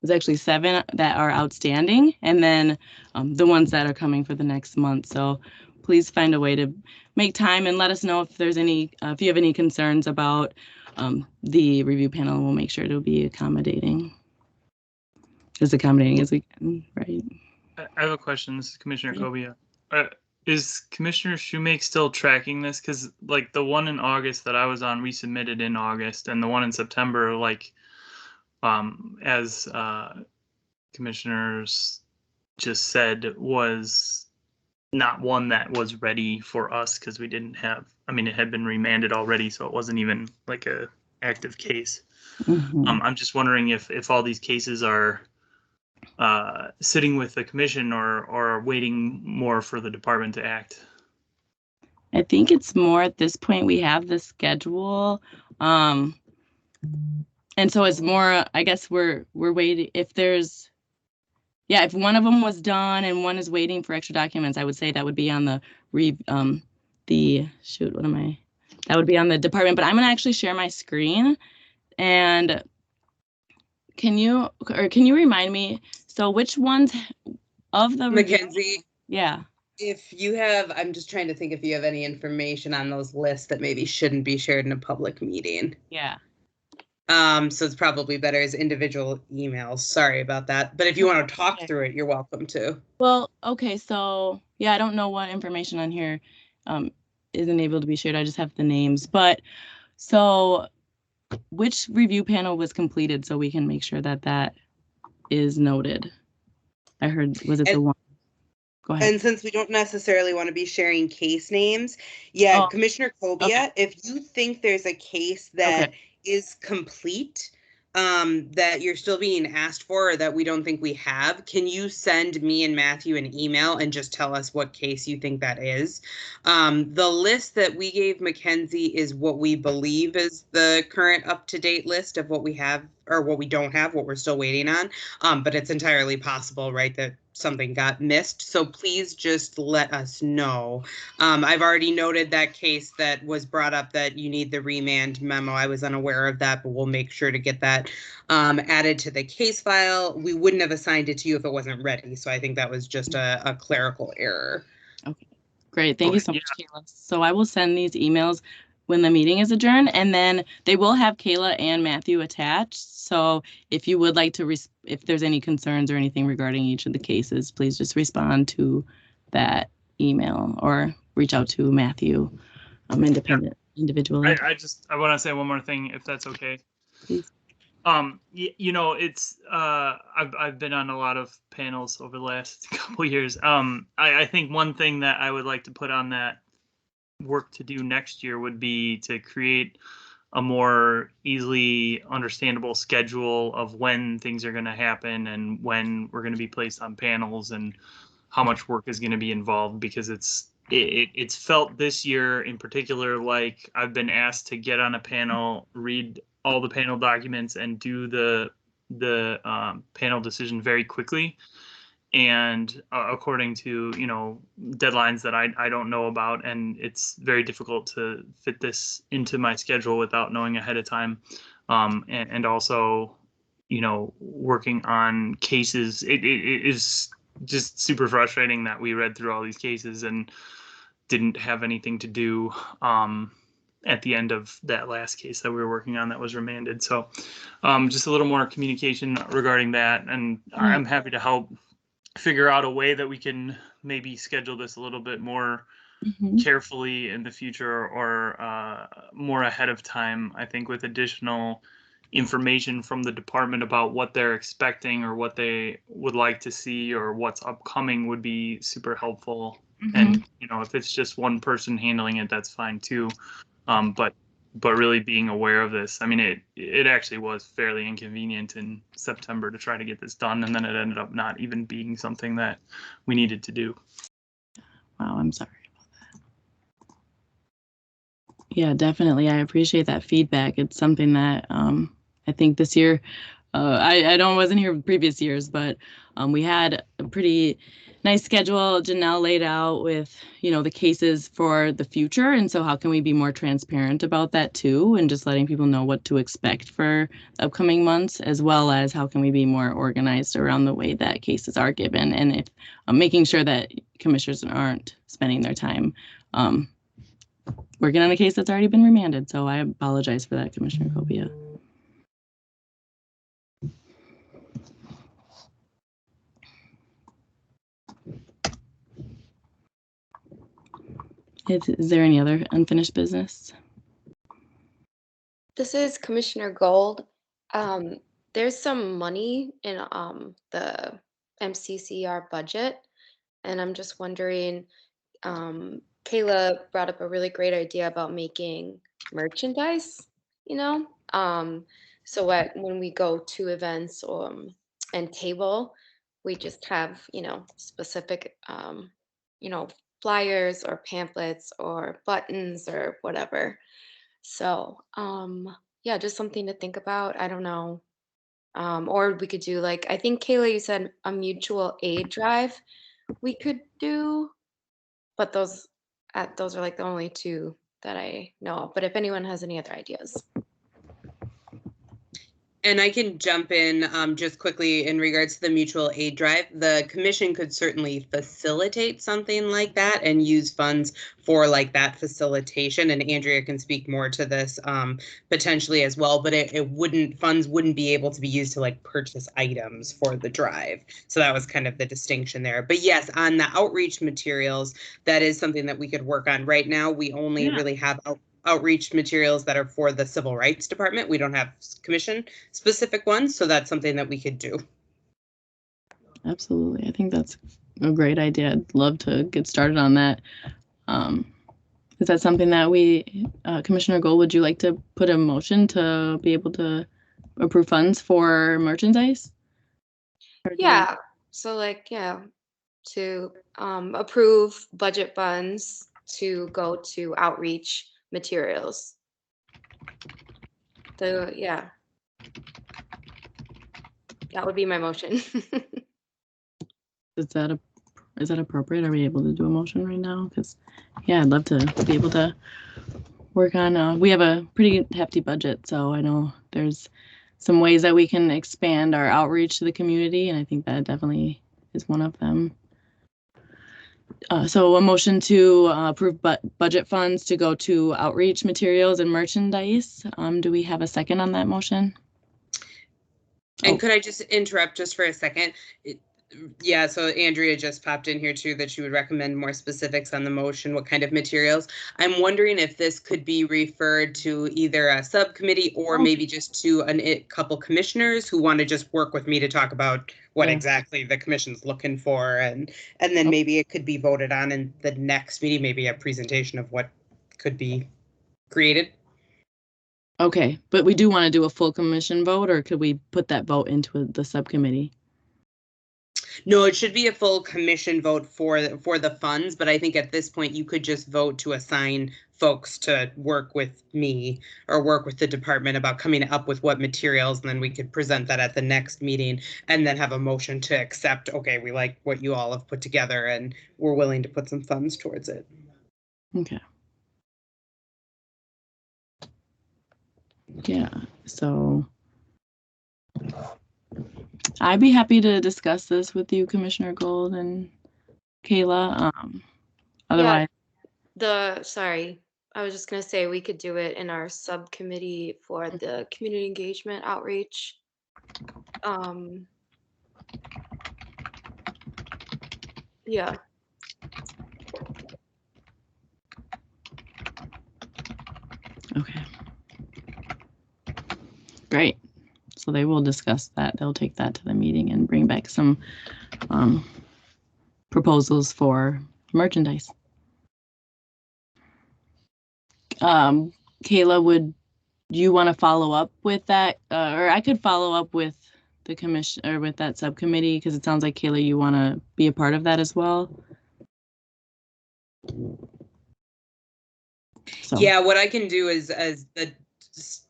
actually 7 that are outstanding, and then the ones that are coming for the next month. So please find a way to make time and let us know if there's if you have any concerns about the review panel. We'll make sure to be accommodating as we can, right? I have a question. This is Commissioner Kobia. Is Commissioner Shoemake still tracking this? Because like the one in August that I was on, we submitted in August, and the one in September, like as commissioners just said, was not one that was ready for us because we didn't have. I mean, it had been remanded already, so it wasn't even like a active case. Mm-hmm. I'm just wondering if all these cases are sitting with the commission or waiting more for the department to act. I think it's more at this point we have the schedule. And so it's more, I guess we're waiting if if one of them was done and one is waiting for extra documents, I would say that would be on that would be on the department, but I'm gonna actually share my screen and can you remind me, so which ones of the review- Mackenzie, Yeah. if you have, I'm just trying to think if you have any information on those lists that maybe shouldn't be shared in a public meeting. Yeah. So it's probably better as individual emails. Sorry about that. But if you want to talk through it, you're welcome to. Well, okay, so yeah, I don't know what information on here isn't able to be shared. I just have the names. But so which review panel was completed so we can make sure that that is noted? I heard, was it the one? Go ahead. And since we don't necessarily want to be sharing case names, yeah, Oh, Commissioner Kobia, if you think there's a case that is complete, that you're still being asked for, or that we don't think we have, can you send me and Matthew an email and just tell us what case you think that is? The list that we gave Mackenzie is what we believe is the current up-to-date list of what we have or what we don't have, what we're still waiting on. But it's entirely possible, right, that something got missed. So please just let us know. I've already noted that case that was brought up that you need the remand memo. I was unaware of that, but we'll make sure to get that added to the case file. We wouldn't have assigned it to you if it wasn't ready. So I think that was just a clerical error. Okay, great. Thank you so much, Kayla. So I will send these emails when the meeting is adjourned, and then they will have Kayla and Matthew attached. So if you would like to, if there's any concerns or anything regarding each of the cases, please just respond to that email or reach out to Matthew individually. I want to say one more thing, if that's okay. Please. You know, it's I've been on a lot of panels over the last couple of years. I think one thing that I would like to put on that work to do next year would be to create a more easily understandable schedule of when things are going to happen and when we're going to be placed on panels and how much work is going to be involved, because it's felt this year in particular like I've been asked to get on a panel, read all the panel documents, and do the panel decision very quickly. And according to, you know, deadlines that I don't know about, and it's very difficult to fit this into my schedule without knowing ahead of time. And also, you know, working on cases, it is just super frustrating that we read through all these cases and didn't have anything to do at the end of that last case that we were working on that was remanded. So just a little more communication regarding that, and I'm happy to help figure out a way that we can maybe schedule this a little bit more carefully in the future, or more ahead of time. I think with additional information from the department about what they're expecting or what they would like to see or what's upcoming would be super helpful. And, you know, if it's just one person handling it, that's fine too. But really being aware of this. I mean, it actually was fairly inconvenient in September to try to get this done, and then it ended up not even being something that we needed to do. Wow, I'm sorry about that. Yeah, definitely. I appreciate that feedback. It's something that I think this year, I wasn't here previous years, but we had a pretty nice schedule Janelle laid out with, you know, the cases for the future. And so how can we be more transparent about that too, and just letting people know what to expect for upcoming months, as well as how can we be more organized around the way that cases are given, and if making sure that commissioners aren't spending their time working on a case that's already been remanded. So I apologize for that, Commissioner Kobia. Is there any other unfinished business? This is Commissioner Gold. There's some money in the MCCR budget, and I'm just wondering, Kayla brought up a really great idea about making merchandise, you know? So when we go to events and table, we just have, you know, specific, you know, flyers or pamphlets or buttons or whatever. So, yeah, just something to think about. I don't know. Or we could do like, I think Kayla, you said a mutual aid drive we could do, but those are like the only two that I know of. But if anyone has any other ideas. And I can jump in just quickly in regards to the mutual aid drive. The commission could certainly facilitate something like that and use funds for like that facilitation. And Andrea can speak more to this potentially as well, but funds wouldn't be able to be used to like purchase items for the drive. So that was kind of the distinction there. But yes, on the outreach materials, that is something that we could work on. Right now, we only really have outreach materials that are for the Civil Rights Department. We don't have commission specific ones, so that's something that we could do. Absolutely. I think that's a great idea. I'd love to get started on that. Is that something that Commissioner Gold, would you like to put a motion to be able to approve funds for merchandise? Yeah, so like, yeah, to approve budget funds to go to outreach materials. So yeah, that would be my motion. Is that appropriate? Are we able to do a motion right now? Because yeah, I'd love to be able to work on. We have a pretty hefty budget, so I know there's some ways that we can expand our outreach to the community, and I think that definitely is one of them. So a motion to approve budget funds to go to outreach materials and merchandise. Do we have a second on that motion? And could I just interrupt just for a second? Yeah, so Andrea just popped in here too that she would recommend more specifics on the motion, what kind of materials. I'm wondering if this could be referred to either a subcommittee or maybe just to a couple commissioners who want to just work with me to talk about what exactly the commission's looking for, and then maybe it could be voted on in the next meeting, maybe a presentation of what could be created. Okay, but we do want to do a full commission vote, or could we put that vote into the subcommittee? No, it should be a full commission vote for the funds, but I think at this point you could just vote to assign folks to work with me or work with the department about coming up with what materials, and then we could present that at the next meeting and then have a motion to accept, okay, we like what you all have put together and we're willing to put some funds towards it. Okay. Yeah, so I'd be happy to discuss this with you, Commissioner Gold and Kayla. Otherwise, sorry, I was just gonna say we could do it in our subcommittee for the community engagement outreach. Yeah. Okay. Great. So they will discuss that. They'll take that to the meeting and bring back some proposals for merchandise. Kayla, would you want to follow up with that? Or I could follow up with the commission or with that subcommittee, because it sounds like, Kayla, you want to be a part of that as well. So. Yeah, what I can do is, as the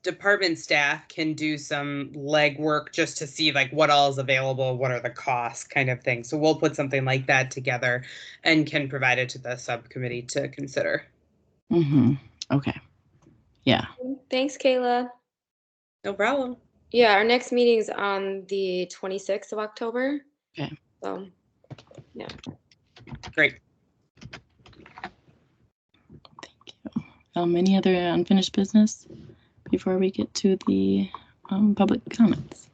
department staff can do some legwork just to see like what all is available, what are the costs, kind of thing. So we'll put something like that together and can provide it to the subcommittee to consider. Mm-hmm. Okay. Yeah. Thanks, Kayla. No problem. Yeah, our next meeting's on the 26th of October. Okay. So, yeah. Great. Any other unfinished business before we get to the public comments?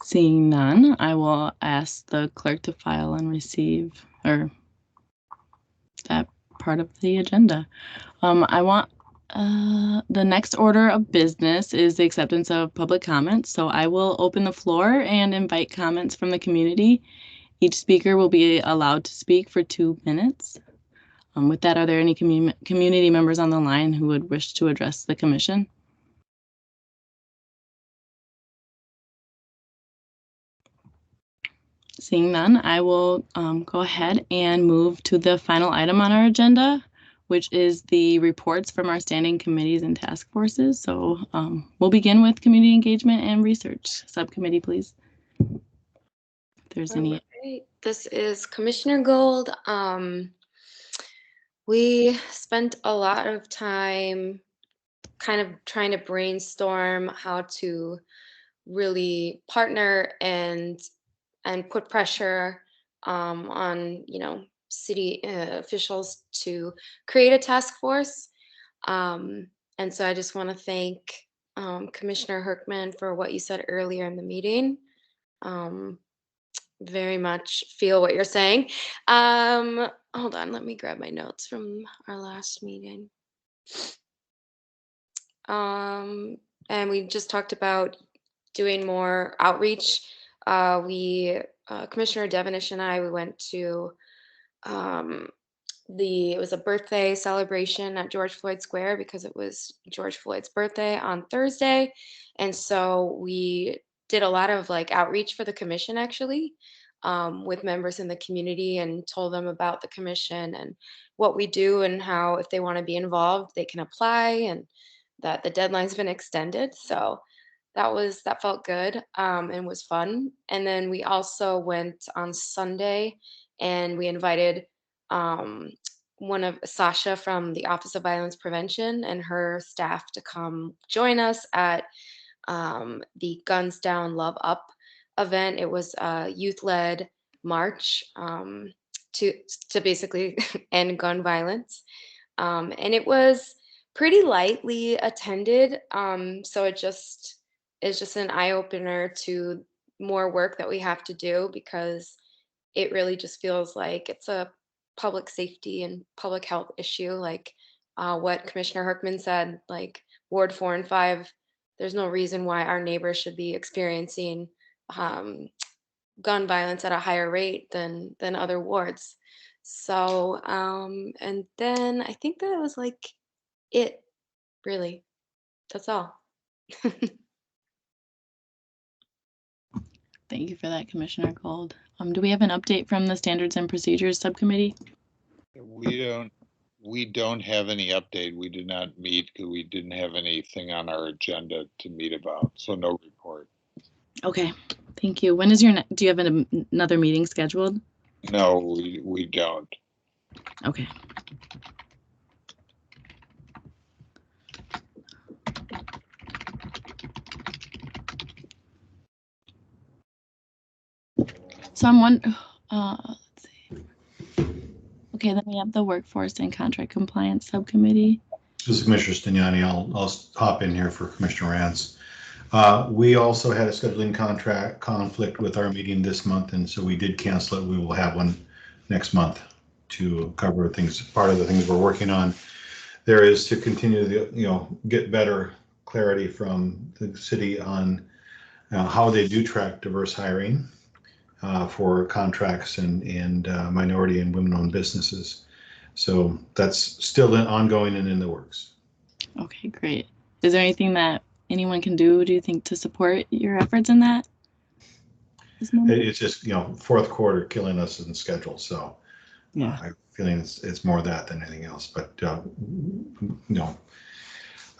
Seeing none, I will ask the clerk to file and receive that part of the agenda. I want the next order of business is the acceptance of public comments. So I will open the floor and invite comments from the community. Each speaker will be allowed to speak for 2 minutes. With that, are there any community members on the line who would wish to address the commission? Seeing none, I will go ahead and move to the final item on our agenda, which is the reports from our standing committees and task forces. So we'll begin with community engagement and research subcommittee, please. If there's any. Right. This is Commissioner Gold. We spent a lot of time kind of trying to brainstorm how to really partner and put pressure on city officials to create a task force. And so I just want to thank Commissioner Herkman for what you said earlier in the meeting. Very much feel what you're saying. Hold on, let me grab my notes from our last meeting. And we just talked about doing more outreach. Commissioner Devenish and I, we went to it was a birthday celebration at George Floyd Square because it was George Floyd's birthday on Thursday. And so we did a lot of like outreach for the commission actually, with members in the community, and told them about the commission and what we do and how if they want to be involved, they can apply, and that the deadline's been extended. So that felt good and was fun. And then we also went on Sunday and we invited one of Sasha from the Office of Violence Prevention and her staff to come join us at the Guns Down, Love Up event. It was a youth-led march to basically end gun violence. And it was pretty lightly attended. So it's just an eye-opener to more work that we have to do, because it really just feels like it's a public safety and public health issue. Like what Commissioner Herkman said, like Ward 4 and 5, there's no reason why our neighbors should be experiencing gun violence at a higher rate than other wards. So, and then I think that was like it, really. That's all. Thank you for that, Commissioner Gold. Do we have an update from the Standards and Procedures Subcommittee? We don't have any update. We did not meet because we didn't have anything on our agenda to meet about. So no report. Okay, thank you. When is do you have another meeting scheduled? No, we don't. Okay. Someone, let's see. Okay, then we have the Workforce and Contract Compliance Subcommittee. This is Commissioner Stignani. I'll hop in here for Commissioner Rance. We also had a scheduling contract conflict with our meeting this month, and so we did cancel it. We will have one next month to cover things. Part of the things we're working on there is to continue to get better clarity from the city on how they do track diverse hiring for contracts and minority and women-owned businesses. So that's still ongoing and in the works. Okay, great. Is there anything that anyone can do you think, to support your efforts in that? It's just, fourth quarter killing us in schedule. So yeah, I'm feeling it's more that than anything else. But,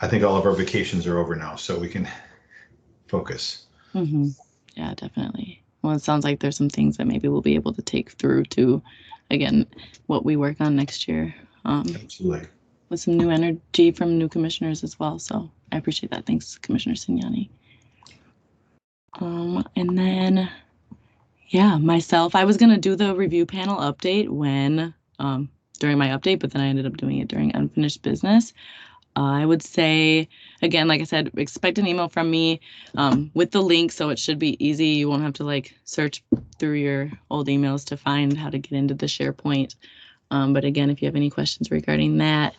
I think all of our vacations are over now, so we can focus. Mm-hmm. Yeah, definitely. Well, it sounds like there's some things that maybe we'll be able to take through to, again, what we work on next year. Absolutely. With some new energy from new commissioners as well. So I appreciate that. Thanks, Commissioner Stignani. And then, yeah, myself, I was going to do the review panel update during my update, but then I ended up doing it during unfinished business. I would say, again, like I said, expect an email from me with the link, so it should be easy. You won't have to search through your old emails to find how to get into the SharePoint. But again, if you have any questions regarding that.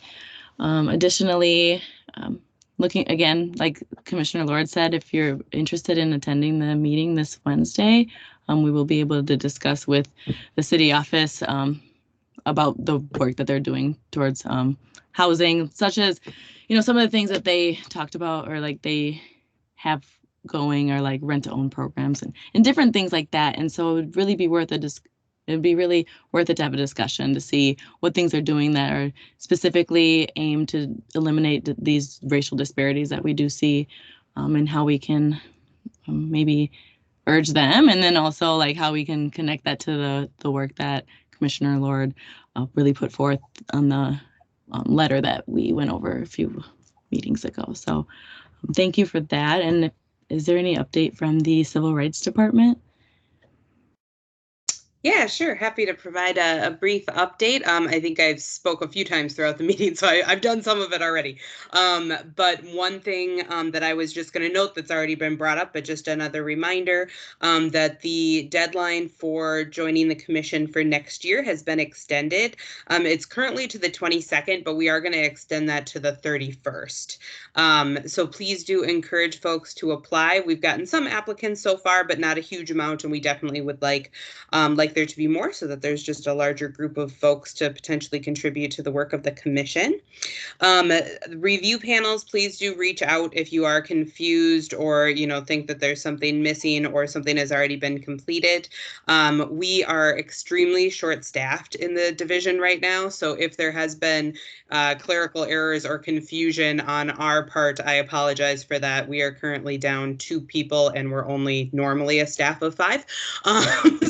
Additionally, looking again, like Commissioner Lord said, if you're interested in attending the meeting this Wednesday, we will be able to discuss with the city office about the work that they're doing towards housing, such as, some of the things that they talked about or they have going, or rent-to-own programs and different things like that. And so it would really be worth it'd be really worth it to have a discussion to see what things are doing that are specifically aimed to eliminate these racial disparities that we do see, and how we can maybe urge them, and then also how we can connect that to the work that Commissioner Lord really put forth on the letter that we went over a few meetings ago. So thank you for that. And is there any update from the Civil Rights Department? Yeah, sure. Happy to provide a brief update. I think I've spoke a few times throughout the meeting, so I've done some of it already. But one thing that I was just going to note that's already been brought up, but just another reminder, that the deadline for joining the commission for next year has been extended. It's currently to the 22nd, but we are going to extend that to the 31st. So please do encourage folks to apply. We've gotten some applicants so far, but not a huge amount, and we definitely would like there to be more so that there's just a larger group of folks to potentially contribute to the work of the commission. Review panels, please do reach out if you are confused or think that there's something missing or something has already been completed. We are extremely short-staffed in the division right now, so if there has been clerical errors or confusion on our part, I apologize for that. We are currently down 2 people and we're only normally a staff of 5.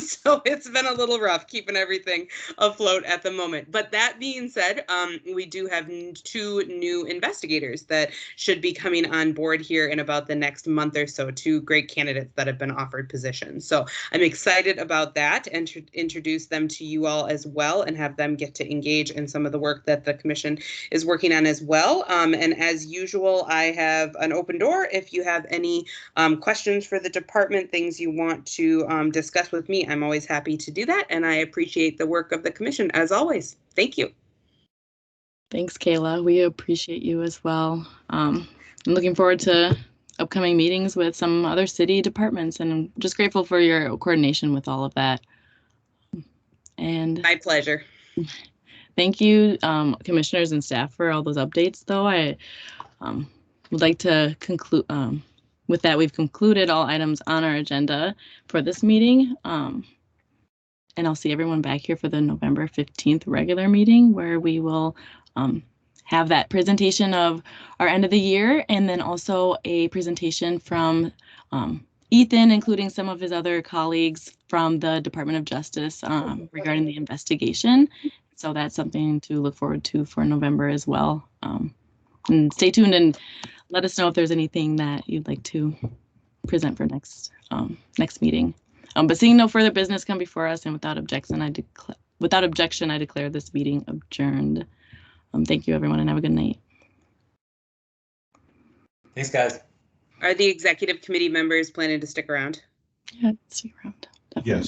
So it's been a little rough keeping everything afloat at the moment. But that being said, we do have 2 new investigators that should be coming on board here in about the next month or so, 2 great candidates that have been offered positions. So I'm excited about that and to introduce them to you all as well and have them get to engage in some of the work that the commission is working on as well. And as usual, I have an open door. If you have any questions for the department, things you want to discuss with me, I'm always happy to do that. And I appreciate the work of the commission as always. Thank you. Thanks, Kayla. We appreciate you as well. I'm looking forward to upcoming meetings with some other city departments, and I'm just grateful for your coordination with all of that. And my pleasure. Thank you, commissioners and staff, for all those updates, though. I would like to conclude with that. We've concluded all items on our agenda for this meeting. And I'll see everyone back here for the November 15th regular meeting, where we will have that presentation of our end of the year, and then also a presentation from Ethan, including some of his other colleagues from the Department of Justice regarding the investigation. So that's something to look forward to for November as well. And stay tuned and let us know if there's anything that you'd like to present for next meeting. But seeing no further business come before us, and without objection, I declare this meeting adjourned. Thank you, everyone, and have a good night. Thanks, guys. Are the executive committee members planning to stick around? Yeah, stick around. Definitely. Yes.